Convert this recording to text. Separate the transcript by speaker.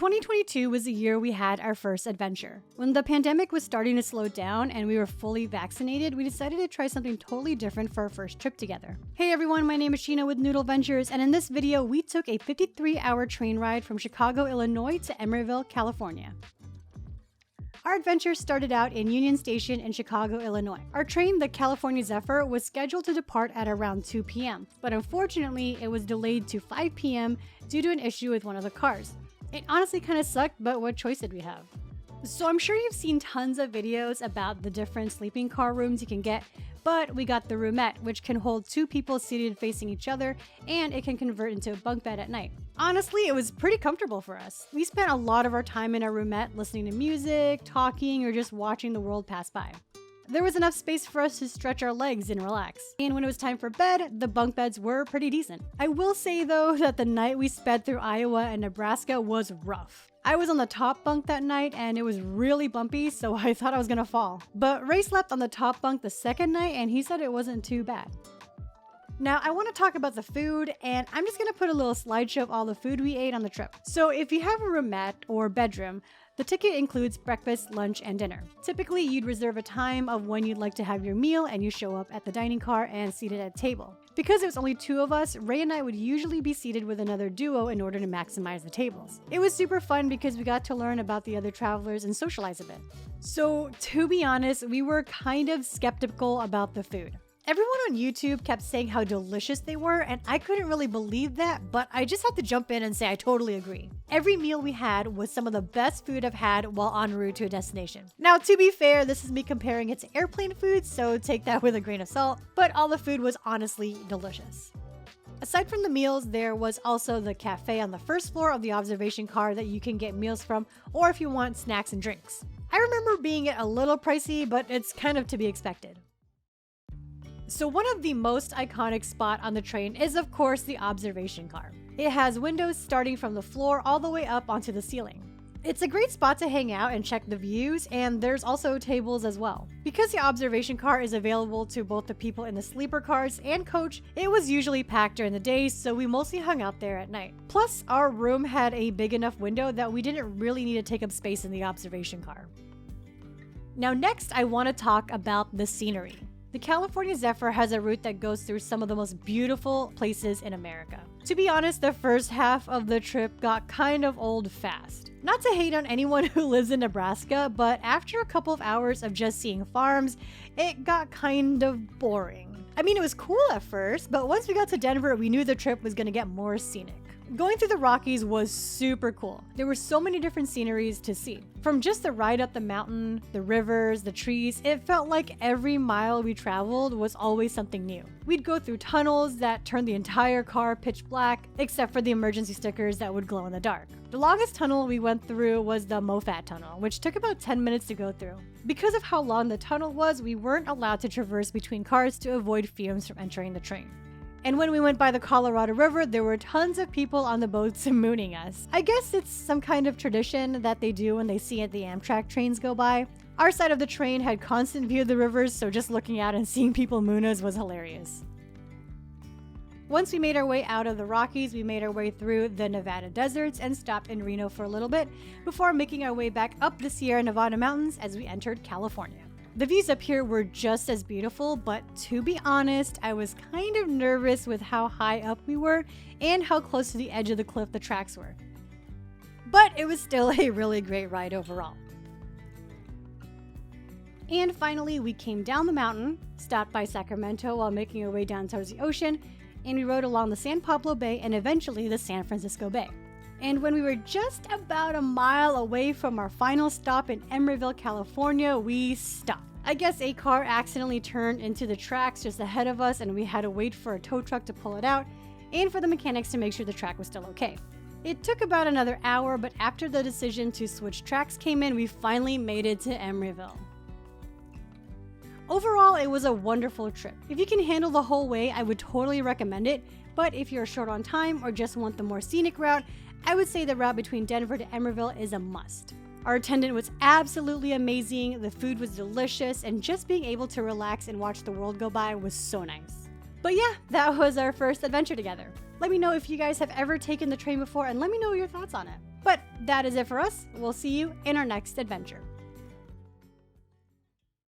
Speaker 1: 2022 was the year we had our first adventure. When the pandemic was starting to slow down and we were fully vaccinated, we decided to try something totally different for our first trip together. Hey everyone, my name is Sheena with Noodle Ventures, and in this video, we took a 53-hour train ride from Chicago, Illinois to Emeryville, California. Our adventure started out in Union Station in Chicago, Illinois. Our train, the California Zephyr, was scheduled to depart at around 2 p.m., but unfortunately, it was delayed to 5 p.m. due to an issue with one of the cars. It honestly kind of sucked, but what choice did we have? So I'm sure you've seen tons of videos about the different sleeping car rooms you can get, but we got the roomette, which can hold 2 people seated facing each other, and it can convert into a bunk bed at night. Honestly, it was pretty comfortable for us. We spent a lot of our time in our roomette listening to music, talking, or just watching the world pass by. There was enough space for us to stretch our legs and relax. And when it was time for bed, the bunk beds were pretty decent. I will say though that the night we sped through Iowa and Nebraska was rough. I was on the top bunk that night and it was really bumpy, so I thought I was gonna fall. But Ray slept on the top bunk the second night and he said it wasn't too bad. Now, I want to talk about the food, and I'm just going to put a little slideshow of all the food we ate on the trip. So if you have a roomette or bedroom, the ticket includes breakfast, lunch, and dinner. Typically, you'd reserve a time of when you'd like to have your meal, and you show up at the dining car and seated at a table. Because it was only 2 of us, Ray and I would usually be seated with another duo in order to maximize the tables. It was super fun because we got to learn about the other travelers and socialize a bit. So to be honest, we were kind of skeptical about the food. Everyone on YouTube kept saying how delicious they were, and I couldn't really believe that, but I just had to jump in and say I totally agree. Every meal we had was some of the best food I've had while en route to a destination. Now, to be fair, this is me comparing it to airplane food, so take that with a grain of salt, but all the food was honestly delicious. Aside from the meals, there was also the cafe on the first floor of the observation car that you can get meals from, or if you want snacks and drinks. I remember being a little pricey, but it's kind of to be expected. So one of the most iconic spots on the train is of course the observation car. It has windows starting from the floor all the way up onto the ceiling. It's a great spot to hang out and check the views, and there's also tables as well. Because the observation car is available to both the people in the sleeper cars and coach, it was usually packed during the day, so we mostly hung out there at night. Plus, our room had a big enough window that we didn't really need to take up space in the observation car. Now next, I want to talk about the scenery. The California Zephyr has a route that goes through some of the most beautiful places in America. To be honest, the first half of the trip got kind of old fast. Not to hate on anyone who lives in Nebraska, but after a couple of hours of just seeing farms, it got kind of boring. I mean, it was cool at first, but once we got to Denver, we knew the trip was gonna get more scenic. Going through the Rockies was super cool. There were so many different sceneries to see. From just the ride up the mountain, the rivers, the trees, it felt like every mile we traveled was always something new. We'd go through tunnels that turned the entire car pitch black, except for the emergency stickers that would glow in the dark. The longest tunnel we went through was the Moffat Tunnel, which took about 10 minutes to go through. Because of how long the tunnel was, we weren't allowed to traverse between cars to avoid fumes from entering the train. And when we went by the Colorado River, there were tons of people on the boats mooning us. I guess it's some kind of tradition that they do when they see the Amtrak trains go by. Our side of the train had constant view of the rivers, so just looking out and seeing people moon us was hilarious. Once we made our way out of the Rockies, we made our way through the Nevada deserts and stopped in Reno for a little bit before making our way back up the Sierra Nevada mountains as we entered California. The views up here were just as beautiful, but to be honest, I was kind of nervous with how high up we were and how close to the edge of the cliff the tracks were. But it was still a really great ride overall. And finally, we came down the mountain, stopped by Sacramento while making our way down towards the ocean, and we rode along the San Pablo Bay and eventually the San Francisco Bay. And when we were just about a mile away from our final stop in Emeryville, California, we stopped. I guess a car accidentally turned into the tracks just ahead of us and we had to wait for a tow truck to pull it out and for the mechanics to make sure the track was still okay. It took about another hour, but after the decision to switch tracks came in, we finally made it to Emeryville. Overall, it was a wonderful trip. If you can handle the whole way, I would totally recommend it, but if you're short on time or just want the more scenic route, I would say the route between Denver to Emeryville is a must. Our attendant was absolutely amazing, the food was delicious, and just being able to relax and watch the world go by was so nice. But yeah, that was our first adventure together. Let me know if you guys have ever taken the train before and let me know your thoughts on it. But that is it for us. We'll see you in our next adventure.